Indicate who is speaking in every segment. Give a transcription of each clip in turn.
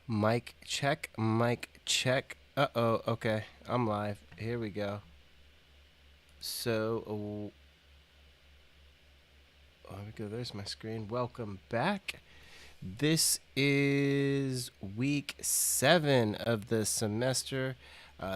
Speaker 1: Mic check, mic check. Uh-oh, okay. I'm live. Here we go. So, there we go. There's my screen. Welcome back. This is week 7 of the semester.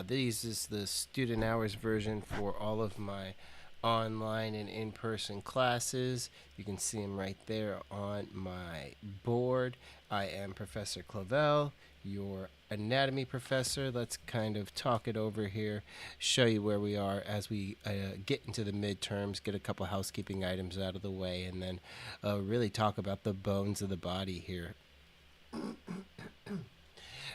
Speaker 1: This is the student hours version for all of my online and in-person classes. You can see them right there on my board. I am Professor Clavell, your anatomy professor. Let's kind of talk it over here, show you where we are as we get into the midterms, get a couple housekeeping items out of the way, and then really talk about the bones of the body here.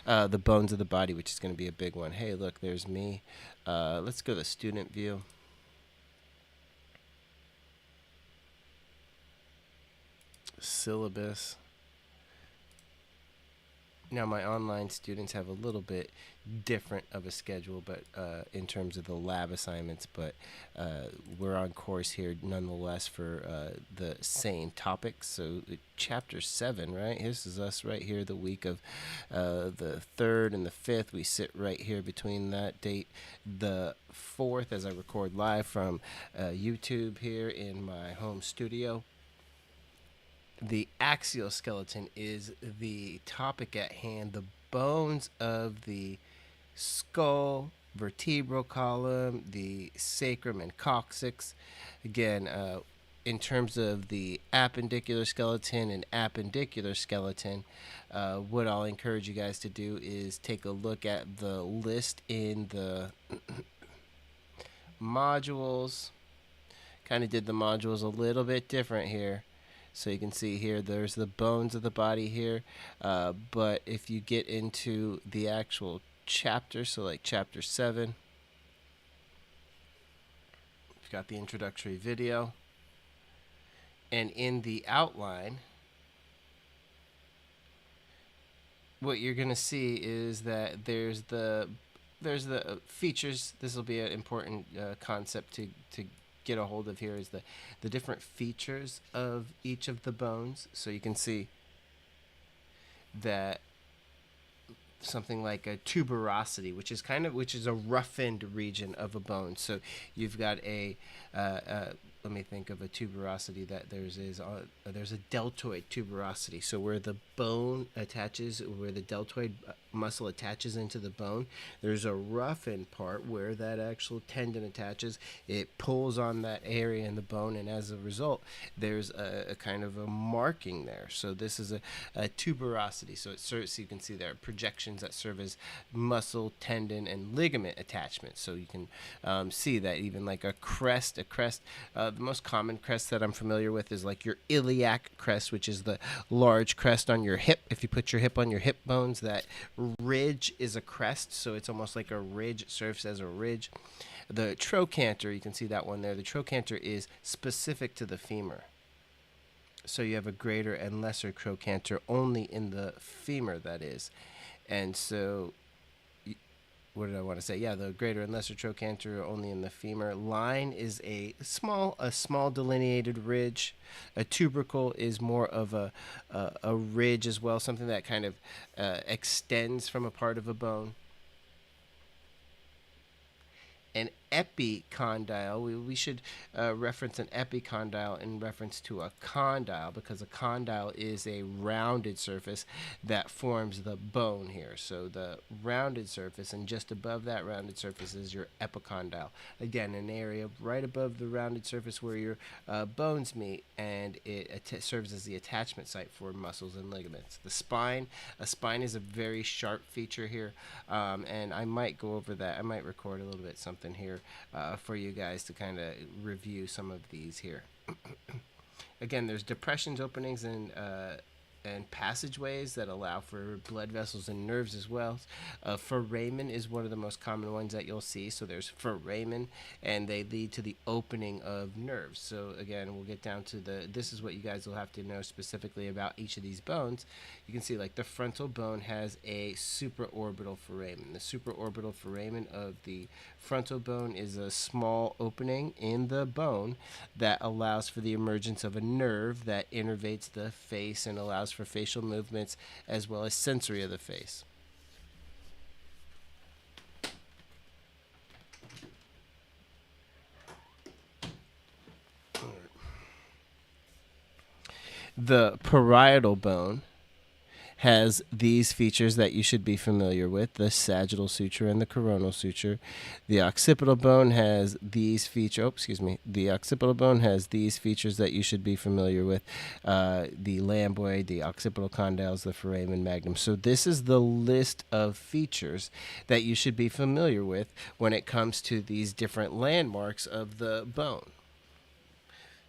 Speaker 1: The bones of the body, which is going to be a big one. Hey, look, there's me. Let's go to student view. Syllabus. Now, my online students have a little bit different of a schedule, but in terms of the lab assignments, but we're on course here nonetheless for the same topics. So chapter 7, right? This is us right here the week of the 3rd and the 5th. We sit right here between that date. The 4th, as I record live from YouTube here in my home studio. The axial skeleton is the topic at hand, the bones of the skull, vertebral column, the sacrum and coccyx. Again, in terms of the appendicular skeleton and appendicular skeleton, what I'll encourage you guys to do is take a look at the list in the modules. Kind of did the modules a little bit different here. So you can see here, there's the bones of the body here. But if you get into the actual chapter, so like chapter 7, you've got the introductory video. And in the outline, what you're going to see is that there's the features. This will be an important concept to get a hold of here, is the different features of each of the bones. So you can see that something like a tuberosity, which is a roughened region of a bone. So you've got let me think of a tuberosity that there's a deltoid tuberosity. So where the bone attaches, where the deltoid muscle attaches into the bone, there's a roughened part where that actual tendon attaches. It pulls on that area in the bone, and as a result, there's a kind of a marking there. So this is a tuberosity. So it serves, so you can see there are projections that serve as muscle, tendon, and ligament attachments. So you can see that even like a crest. The most common crest that I'm familiar with is like your iliac crest, which is the large crest on your hip. If you put your hip on your hip bones, that ridge is a crest, so it's almost like a ridge. It serves as a ridge. The trochanter, you can see that one there. The trochanter is specific to the femur. So you have a greater and lesser trochanter only in the femur, that is. And so, what did I want to say? Yeah, the greater and lesser trochanter only in the femur. Line is a small delineated ridge. A tubercle is more of a ridge as well, something that kind of extends from a part of a bone. An epicondyle, we should reference an epicondyle in reference to a condyle, because a condyle is a rounded surface that forms the bone here. So the rounded surface, and just above that rounded surface is your epicondyle. Again, an area right above the rounded surface where your bones meet, and it serves as the attachment site for muscles and ligaments. The spine, a spine is a very sharp feature here, and I might go over that. I might record a little bit something here for you guys to kind of review some of these here. Again, there's depressions, openings, and passageways that allow for blood vessels and nerves as well. Foramen is one of the most common ones that you'll see. So there's foramen, and they lead to the opening of nerves. So again, we'll get down to this is what you guys will have to know specifically about each of these bones. You can see like the frontal bone has a supraorbital foramen. The supraorbital foramen of the frontal bone is a small opening in the bone that allows for the emergence of a nerve that innervates the face and allows for facial movements as well as sensory of the face. The parietal bone has these features that you should be familiar with: the sagittal suture and the coronal suture. The occipital bone has these features. Oh, excuse me. The occipital bone has these features that you should be familiar with: the lambdoid, the occipital condyles, the foramen magnum. So this is the list of features that you should be familiar with when it comes to these different landmarks of the bone.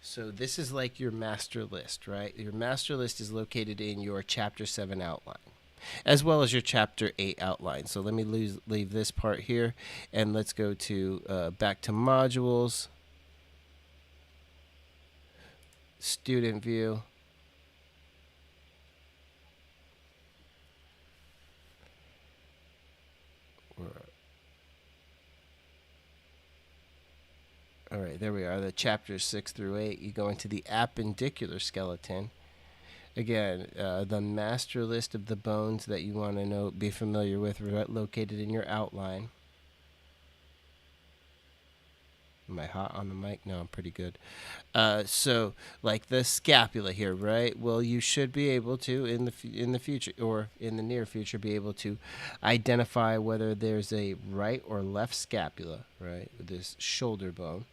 Speaker 1: So this is like your master list, right? Your master list is located in your Chapter 7 outline, as well as your Chapter 8 outline. So let me leave this part here, and let's go to back to modules, student view. All right, there we are, the chapters 6 through 8. You go into the appendicular skeleton. Again, the master list of the bones that you want to be familiar with, located in your outline. Am I hot on the mic? No, I'm pretty good. So, like the scapula here, right? Well, you should be able to, in the future or in the near future, be able to identify whether there's a right or left scapula, right? This shoulder bone.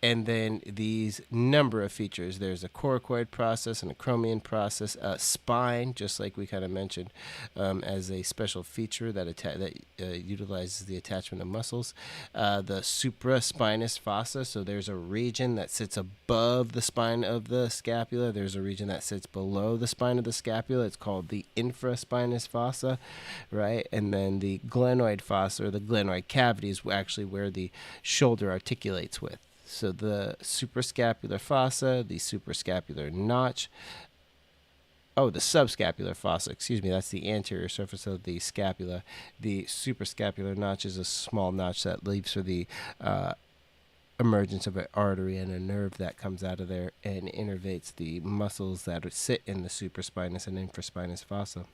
Speaker 1: And then these number of features. There's a coracoid process and a chromian process. Spine, just like we kind of mentioned, as a special feature that utilizes the attachment of muscles. The supraspinous fossa. So there's a region that sits above the spine of the scapula. There's a region that sits below the spine of the scapula. It's called the infraspinous fossa, right? And then the glenoid fossa, or the glenoid cavity, is actually where the shoulder articulates with. So the suprascapular fossa, the suprascapular notch. Oh, the subscapular fossa, excuse me, that's the anterior surface of the scapula. The suprascapular notch is a small notch that leaves for the emergence of an artery and a nerve that comes out of there and innervates the muscles that sit in the supraspinous and infraspinous fossa.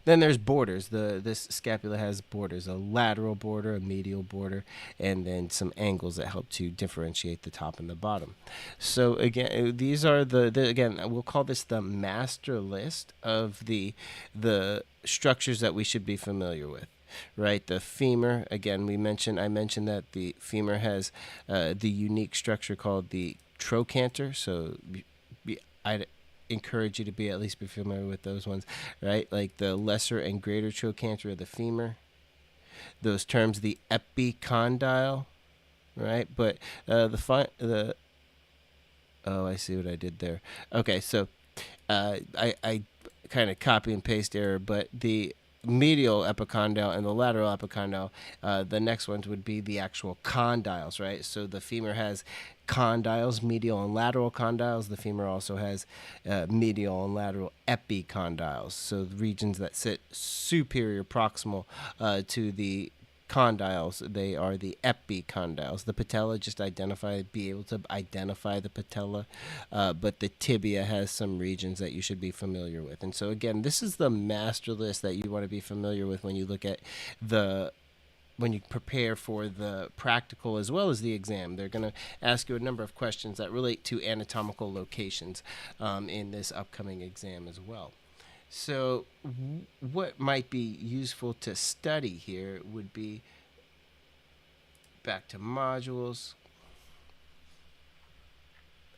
Speaker 1: Then there's borders. This scapula has borders: a lateral border, a medial border, and then some angles that help to differentiate the top and the bottom. So again, these are again, we'll call this the master list of the structures that we should be familiar with. Right, the femur. Again, I mentioned that the femur has the unique structure called the trochanter. So I encourage you to at least be familiar with those ones, right? Like the lesser and greater trochanter of the femur. Those terms, the epicondyle, right? But oh, I see what I did there. Okay, so I kind of copy and paste error, but the medial epicondyle and the lateral epicondyle, the next ones would be the actual condyles, right? So the femur has condyles, medial and lateral condyles. The femur also has medial and lateral epicondyles, so the regions that sit superior proximal to the condyles. They are the epicondyles. The patella, be able to identify the patella, but the tibia has some regions that you should be familiar with. And so again, this is the master list that you want to be familiar with when you look at when you prepare for the practical as well as the exam. They're going to ask you a number of questions that relate to anatomical locations in this upcoming exam as well. So what might be useful to study here would be, back to modules,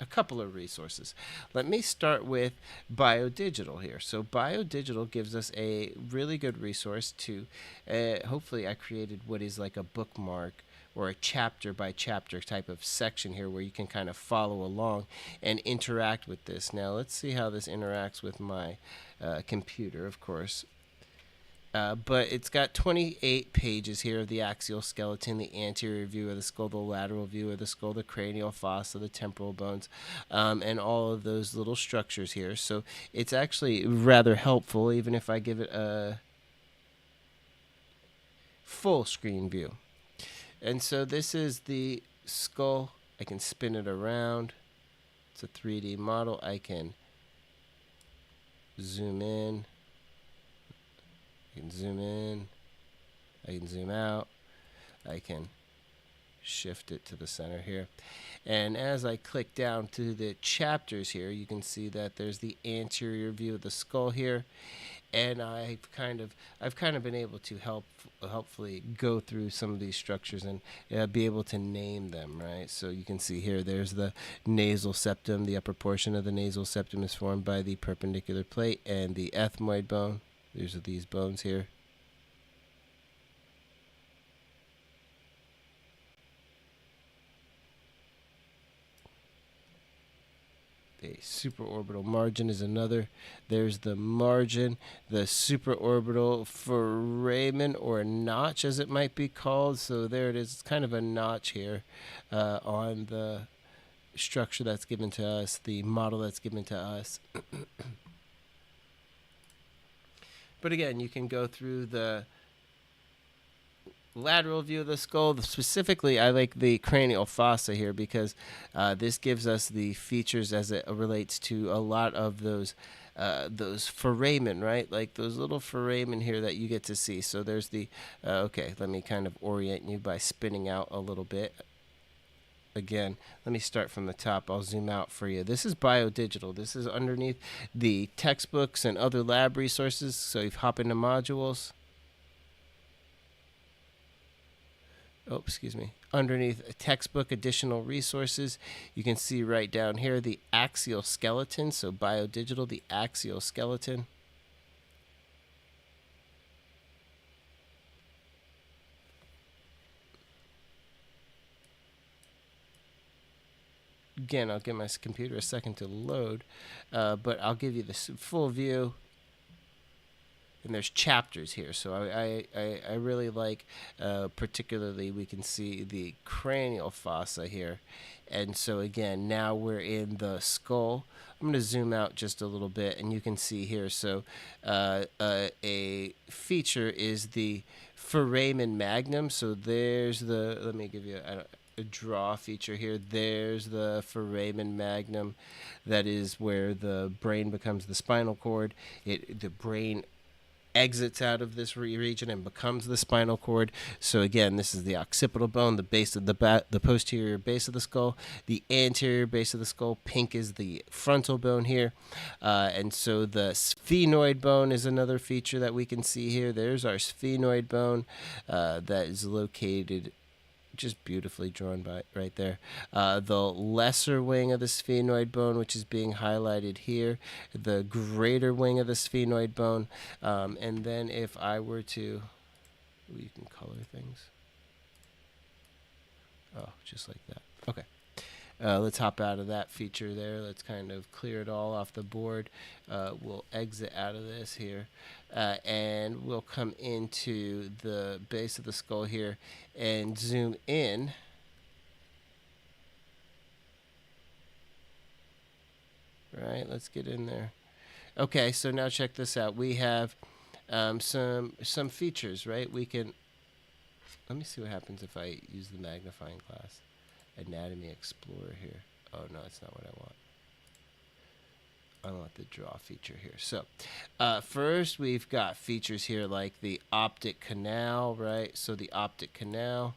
Speaker 1: a couple of resources. Let me start with BioDigital here. So BioDigital gives us a really good resource to, hopefully I created what is like a bookmark or a chapter by chapter type of section here where you can kind of follow along and interact with this. Now let's see how this interacts with my computer, of course. But it's got 28 pages here of the axial skeleton, the anterior view of the skull, the lateral view of the skull, the cranial fossa, the temporal bones, and all of those little structures here. So it's actually rather helpful, even if I give it a full screen view. And so this is the skull. I can spin it around. It's a 3D model. I can zoom in. I can zoom in. I can zoom out. I can shift it to the center here. And as I click down to the chapters here, you can see that there's the anterior view of the skull here. And I've kind of been able to helpfully go through some of these structures and be able to name them, right? So you can see here, there's the nasal septum. The upper portion of the nasal septum is formed by the perpendicular plate and the ethmoid bone. These are these bones here. The supraorbital margin is another. There's the margin, the supraorbital foramen, or notch as it might be called. So there it is. It's kind of a notch here on the structure that's given to us, the model that's given to us. But again, you can go through the lateral view of the skull. Specifically, I like the cranial fossa here because this gives us the features as it relates to a lot of those foramen, right? Like those little foramen here that you get to see. So there's the, okay, let me kind of orient you by spinning out a little bit. Again, let me start from the top. I'll zoom out for you. This is biodigital. This is underneath the textbooks and other lab resources. So you hop into modules. Oh, excuse me. Underneath a textbook additional resources, you can see right down here the axial skeleton. So biodigital, the axial skeleton. Again, I'll give my computer a second to load, but I'll give you the full view. And there's chapters here, so I really like, particularly we can see the cranial fossa here. And so again, now we're in the skull. I'm going to zoom out just a little bit, and you can see here. So a feature is the foramen magnum. So there's the, let me give you a draw feature here. There's the foramen magnum. That is where the brain becomes the spinal cord. The brain exits out of this region and becomes the spinal cord. So again, this is the occipital bone, the base of the posterior base of the skull, the anterior base of the skull. Pink is the frontal bone here, and so the sphenoid bone is another feature that we can see here. There's our sphenoid bone that is located, just beautifully drawn by right there. The lesser wing of the sphenoid bone, which is being highlighted here, the greater wing of the sphenoid bone, and then if I were to, you can color things. Oh, just like that. Okay. Let's hop out of that feature there. Let's kind of clear it all off the board. We'll exit out of this here. And we'll come into the base of the skull here and zoom in. Right, let's get in there. Okay, so now check this out. We have some features, right? We can, let me see what happens if I use the magnifying glass. Anatomy Explorer here. Oh no, that's not what I want. I want the draw feature here. So first we've got features here like the optic canal, right? So the optic canal.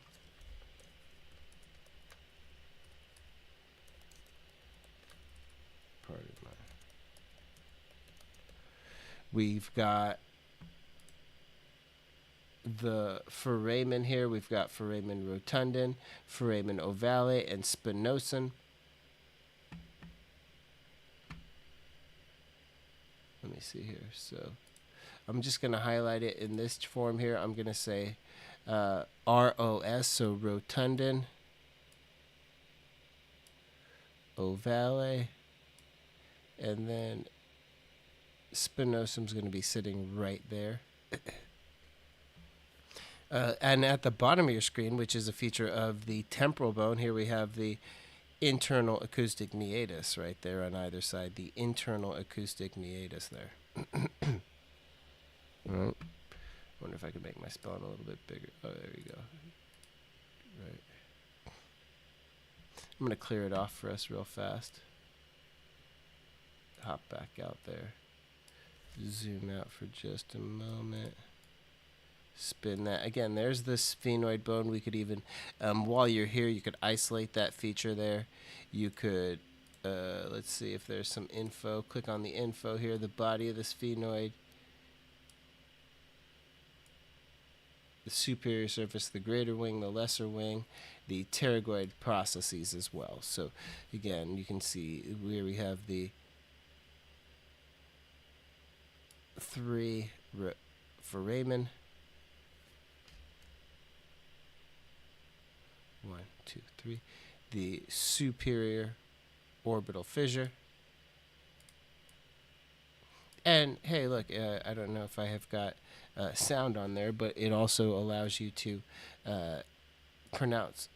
Speaker 1: Pardon my. We've got the foramen here. We've got foramen rotundum, foramen ovale, and spinosum. Let me see here. So I'm just going to highlight it in this form here. I'm going to say ROS, so rotundum, ovale, and then spinosum is going to be sitting right there. And at the bottom of your screen, which is a feature of the temporal bone, here we have the internal acoustic meatus right there on either side. The internal acoustic meatus there. Right. Wonder if I could make my spelling a little bit bigger. Oh, there you go. Right. I'm going to clear it off for us real fast. Hop back out there. Zoom out for just a moment. Spin that. Again, there's the sphenoid bone. We could even, while you're here, you could isolate that feature there. You could, let's see if there's some info. Click on the info here, the body of the sphenoid, the superior surface, the greater wing, the lesser wing, the pterygoid processes as well. So again, you can see where we have the three foramen. 1, 2, 3. The superior orbital fissure. And hey, look, I don't know if I have got sound on there, but it also allows you to pronounce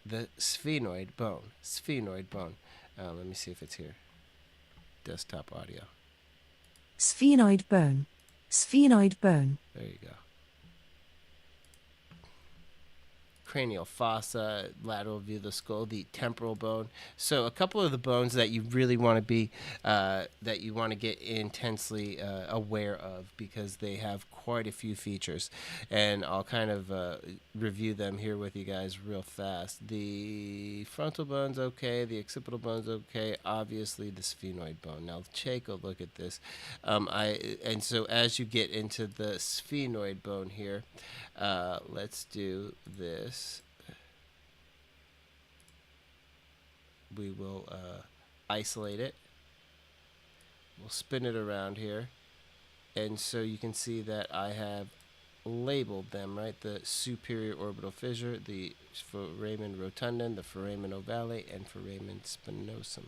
Speaker 1: the sphenoid bone. Sphenoid bone. Let me see if it's here. Desktop audio.
Speaker 2: Sphenoid bone. Sphenoid bone.
Speaker 1: There you go. Cranial fossa, lateral view of the skull, the temporal bone. So a couple of the bones that you really want to be, that you want to get intensely aware of, because they have quite a few features, and I'll kind of review them here with you guys real fast. The frontal bone's okay, the occipital bone's okay, obviously the sphenoid bone. Now take a look at this. And so as you get into the sphenoid bone here, let's do this. We will isolate it. We'll spin it around here. And so you can see that I have labeled them, right? The superior orbital fissure, the foramen rotundum, the foramen ovale, and foramen spinosum.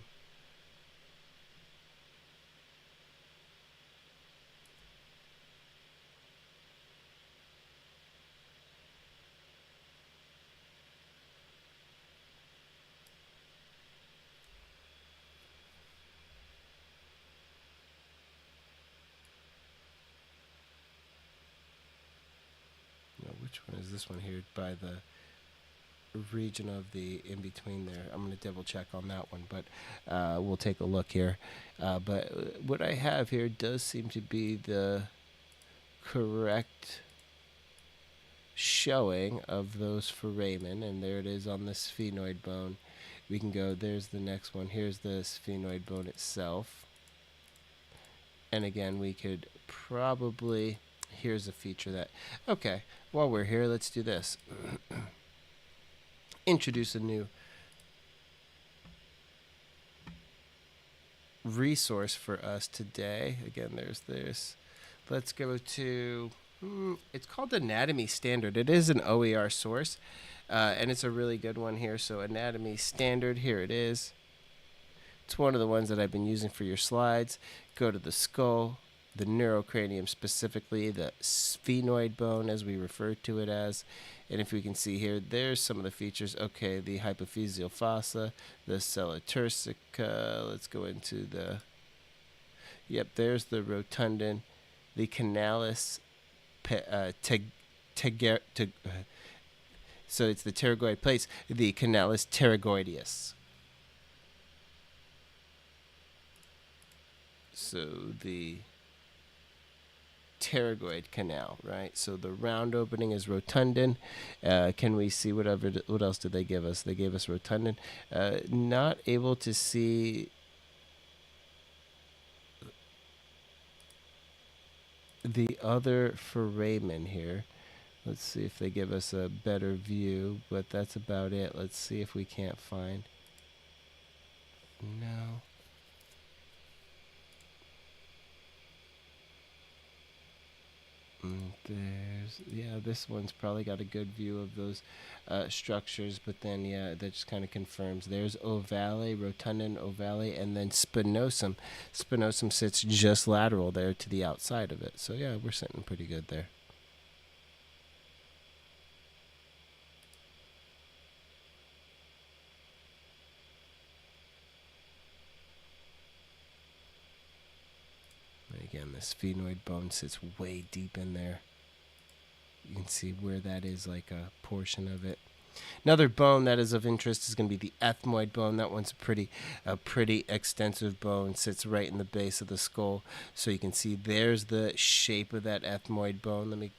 Speaker 1: Which one is this one here? By the region of the in-between there. I'm going to double check on that one, but we'll take a look here. But what I have here does seem to be the correct showing of those foramen, and there it is on the sphenoid bone. We can go, there's the next one. Here's the sphenoid bone itself. And again, we could probably, here's a feature that, okay, while we're here, let's do this. Introduce a new resource for us today. Again, there's this. Let's go to, it's called Anatomy Standard. It is an OER source, and it's a really good one here. So Anatomy Standard, here it is. It's one of the ones that I've been using for your slides. Go to the skull, the neurocranium specifically, the sphenoid bone as we refer to it as. And if we can see here, there's some of the features. Okay, the hypophyseal fossa, the sella turcica. Let's go into the, yep, there's the rotundum, the canalis so it's the pterygoid plates, the canalis pterygoideus. So the pterygoid canal, right? So the round opening is rotundum. Can we see what else did they give us? They gave us rotundum. Not able to see the other foramen here. Let's see if they give us a better view, but that's about it. Let's see if we can't find. No. There's, yeah, this one's probably got a good view of those structures, but then, yeah, that just kind of confirms. There's ovale, rotundum, ovale, and then spinosum. Spinosum sits just lateral there to the outside of it. So, yeah, we're sitting pretty good there. Again, the sphenoid bone sits way deep in there. You can see where that is, like a portion of it. Another bone that is of interest is going to be the ethmoid bone. That one's a pretty extensive bone. Sits right in the base of the skull. So you can see there's the shape of that ethmoid bone. Let me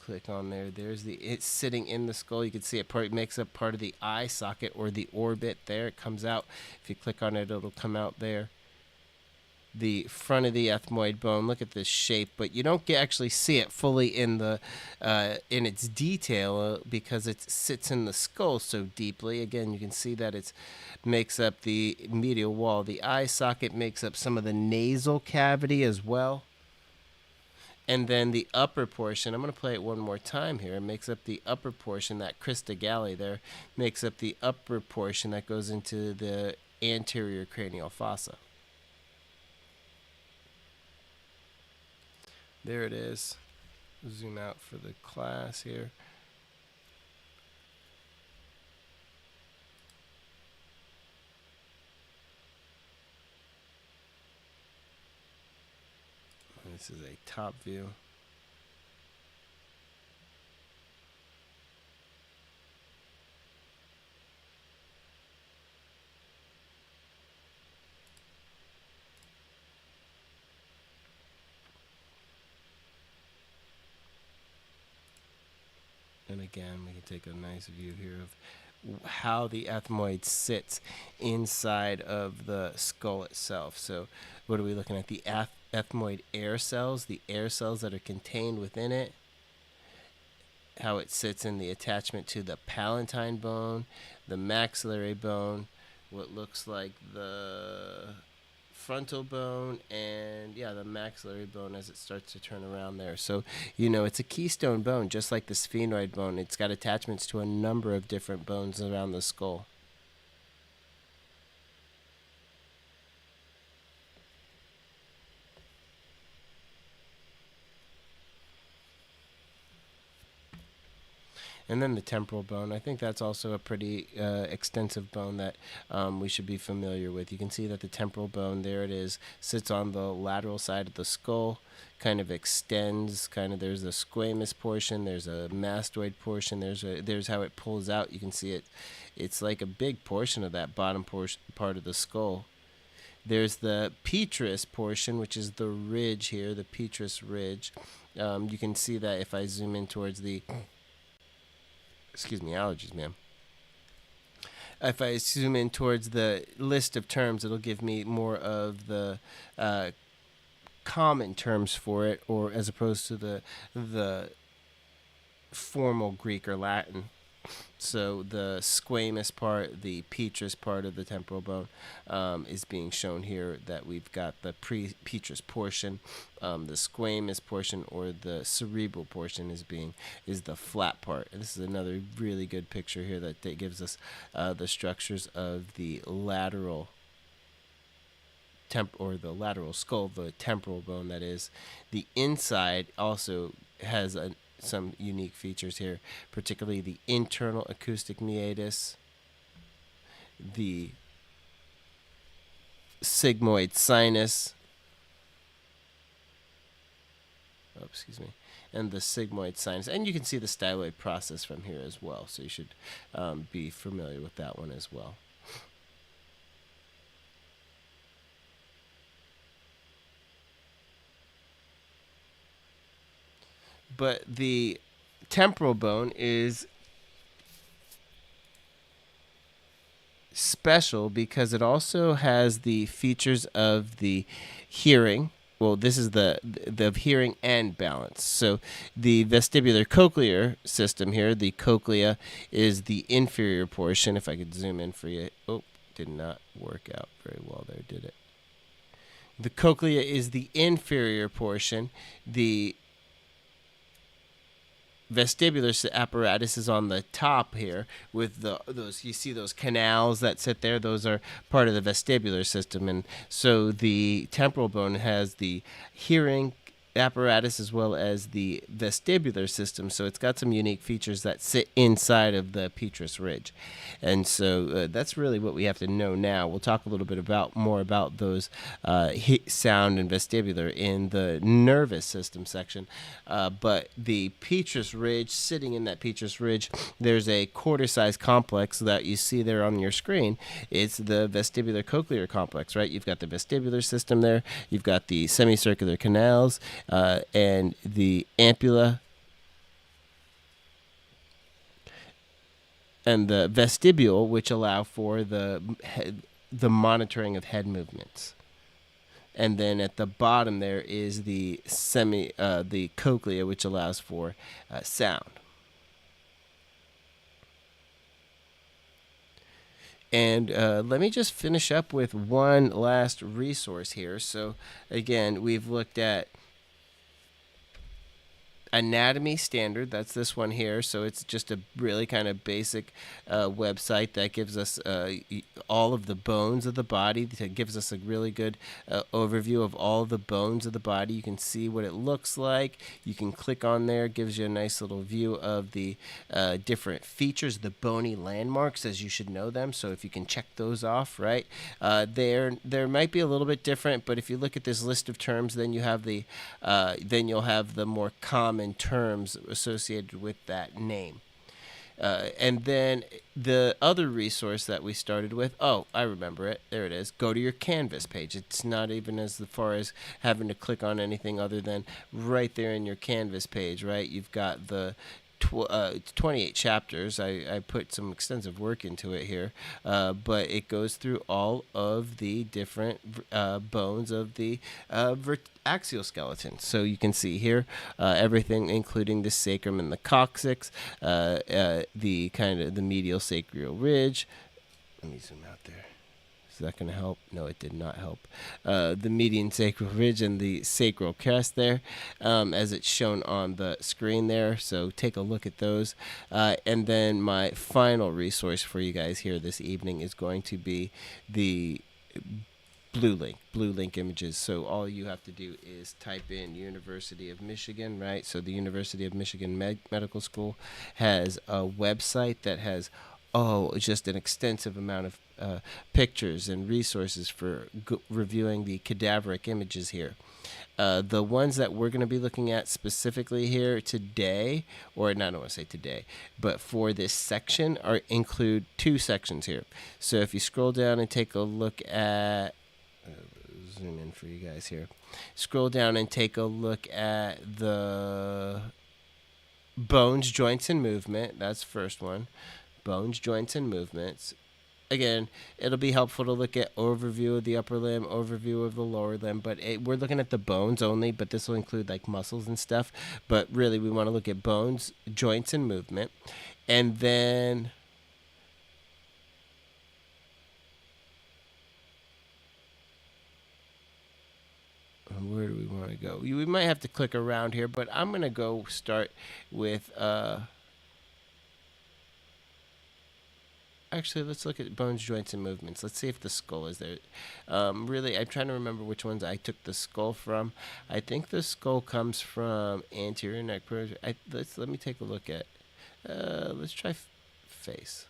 Speaker 1: click on there. It's sitting in the skull. You can see it makes up part of the eye socket or the orbit there. It comes out. If you click on it, it'll come out there. The front of the ethmoid bone. Look at this shape, but you don't actually see it fully in its detail because it sits in the skull so deeply. Again, you can see that it makes up the medial wall. The eye socket makes up some of the nasal cavity as well. And then the upper portion, I'm going to play it one more time here. It makes up the upper portion, that crista galli there, makes up the upper portion that goes into the anterior cranial fossa. There it is. Zoom out for the class here. This is a top view. And again, we can take a nice view here of how the ethmoid sits inside of the skull itself. So what are we looking at? The ethmoid air cells, the air cells that are contained within it, how it sits in the attachment to the palatine bone, the maxillary bone, what looks like the frontal bone, and the maxillary bone as it starts to turn around there. So it's a keystone bone, just like the sphenoid bone. It's got attachments to a number of different bones around the skull. And then the temporal bone. I think that's also a pretty extensive bone that we should be familiar with. You can see that the temporal bone, there it is, sits on the lateral side of the skull, kind of extends, there's a squamous portion, there's a mastoid portion, there's how it pulls out. You can see it. It's like a big portion of that bottom part of the skull. There's the petrous portion, which is the ridge here, the petrous ridge. You can see that if I zoom in towards the... Excuse me, allergies, man. If I zoom in towards the list of terms, it'll give me more of the common terms for it, or as opposed to the formal Greek or Latin. So the squamous part, the petrous part of the temporal bone is being shown here, that we've got the petrous portion. The squamous portion, or the cerebral portion, is the flat part. And this is another really good picture here that gives us the structures of the lateral the lateral skull, the temporal bone, that is. The inside also has some unique features here, particularly the internal acoustic meatus, the sigmoid sinus, and the sigmoid sinus. And you can see the styloid process from here as well, so you should be familiar with that one as well. But the temporal bone is special because it also has the features of the hearing. Well, this is the hearing and balance. So the vestibular cochlear system here, the cochlea is the inferior portion. If I could zoom in for you. Oh, did not work out very well there, did it? The cochlea is the inferior portion. The vestibular apparatus is on the top here with those, you see those canals that sit there, those are part of the vestibular system. And so the temporal bone has the hearing apparatus as well as the vestibular system. So it's got some unique features that sit inside of the petrous ridge. And so that's really what we have to know now. We'll talk a little bit more about those sound and vestibular in the nervous system section. But the petrous ridge, sitting in that petrous ridge, there's a quarter-size complex that you see there on your screen. It's the vestibular cochlear complex, right? You've got the vestibular system there. You've got the semicircular canals and the ampulla and the vestibule, which allow for the monitoring of head movements. And then at the bottom there is the the cochlea, which allows for sound. And let me just finish up with one last resource here. So again, we've looked at anatomy standard. That's this one here. So it's just a really kind of basic website that gives us all of the bones of the body. That gives us a really good overview of all the bones of the body. You can see what it looks like. You can click on there. It gives you a nice little view of the different features, the bony landmarks, as you should know them. So if you can check those off, right? There might be a little bit different, but if you look at this list of terms, then you have then you'll have the more common terms associated with that name. And then the other resource that we started with, oh, I remember it. There it is. Go to your Canvas page. It's not even as far as having to click on anything other than right there in your Canvas page, right? You've got the 28 chapters. I put some extensive work into it here, but it goes through all of the different bones of the axial skeleton. So you can see here everything, including the sacrum and the coccyx, the kind of the medial sacral ridge. Let me zoom out there. Is that going to help? No, it did not help. The median sacral ridge and the sacral crest there, as it's shown on the screen there. So take a look at those. And then my final resource for you guys here this evening is going to be the blue link images. So all you have to do is type in University of Michigan, right? So the University of Michigan Medical School has a website that has just an extensive amount of pictures and resources for reviewing the cadaveric images here. The ones that we're going to be looking at specifically here today, or not, I don't want to say today, but for this section include two sections here. So if you scroll down and take a look at, zoom in for you guys here, scroll down and take a look at the bones, joints, and movement. That's the first one. Bones, joints, and movements. Again, it'll be helpful to look at overview of the upper limb, overview of the lower limb, but we're looking at the bones only, but this will include like muscles and stuff. But really, we want to look at bones, joints, and movement. And then where do we want to go? We might have to click around here, but I'm going to go start with actually, let's look at bones, joints, and movements. Let's see if the skull is there. Really, I'm trying to remember which ones I took the skull from. I think the skull comes from anterior neck. Let me take a look at. Let's try face.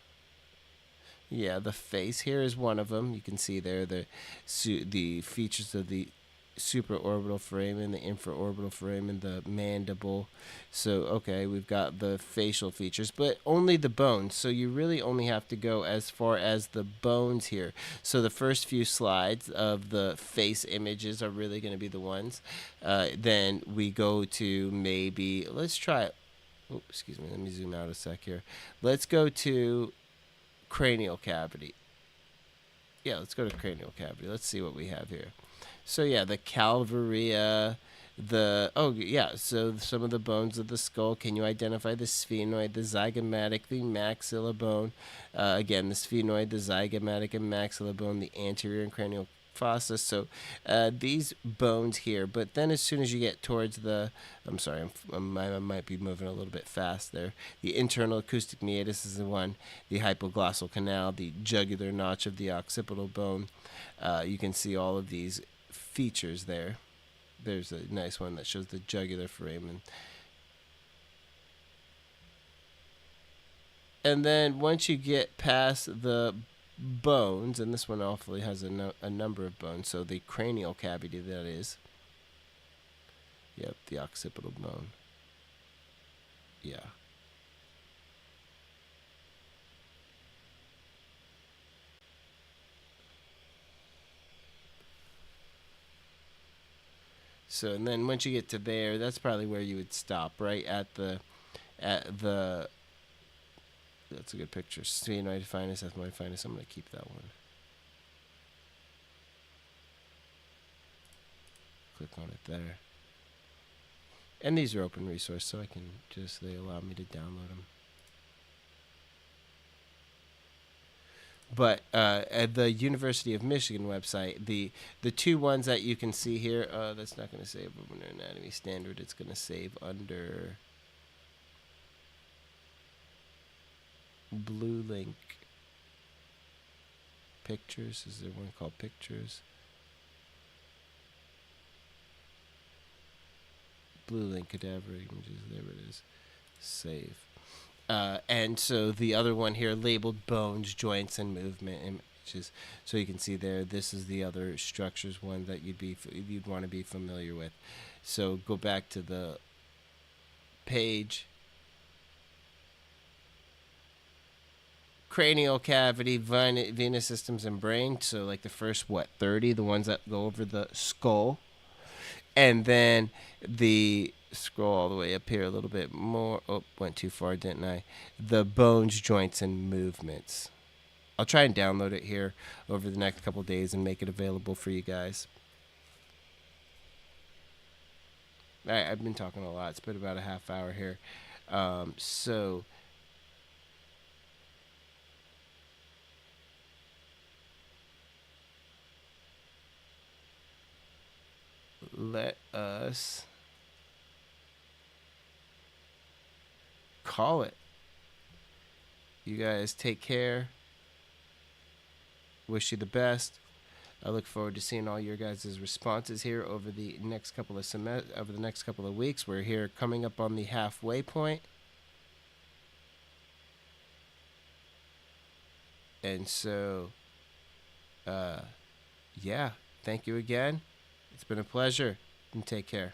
Speaker 1: Yeah, the face here is one of them. You can see there the features of the supraorbital frame and the infraorbital frame and the mandible. So, okay, we've got the facial features, but only the bones. So you really only have to go as far as the bones here. So the first few slides of the face images are really going to be the ones. Then we go to maybe, let's try, excuse me, let me zoom out a sec here. Let's go to cranial cavity. Yeah, let's go to cranial cavity. Let's see what we have here. So yeah, the calvaria, so some of the bones of the skull. Can you identify the sphenoid, the zygomatic, the maxilla bone? Again, the sphenoid, the zygomatic, and maxilla bone, the anterior and cranial fossa. So these bones here. But then as soon as you get towards the, I'm sorry, I might be moving a little bit fast there. The internal acoustic meatus is the one. The hypoglossal canal, the jugular notch of the occipital bone. You can see all of these features there. there's a nice one that shows the jugular foramen. And then once you get past the bones, and this one awfully has a number of bones, so the cranial cavity, that is. Yep, the occipital bone. Yeah. So, and then once you get to there, that's probably where you would stop, right at the that's a good picture. Sphenoid finus, ethmoid finus. I'm going to keep that one. Click on it there. And these are open resource, so I can just, they allow me to download them. But at the University of Michigan website, the two ones that you can see here, that's not going to save under anatomy standard. It's going to save under Blue Link Pictures. Is there one called Pictures? Blue Link Cadaver Images. There it is. Save. And so the other one here labeled bones, joints, and movement images. So you can see there, this is the other structures one that you'd want to be familiar with. So go back to the page. Cranial cavity, venous systems, and brain. So like the first 30, the ones that go over the skull, and then the scroll all the way up here a little bit more. Oh, went too far, didn't I? The bones, joints, and movements. I'll try and download it here over the next couple days and make it available for you guys. I've been talking a lot. It's been about a half hour here. So let us call it. You guys take care. Wish you the best. I look forward to seeing all your guys' responses here over the next couple of weeks. We're here coming up on the halfway point. And so, yeah, thank you again. It's been a pleasure, and take care.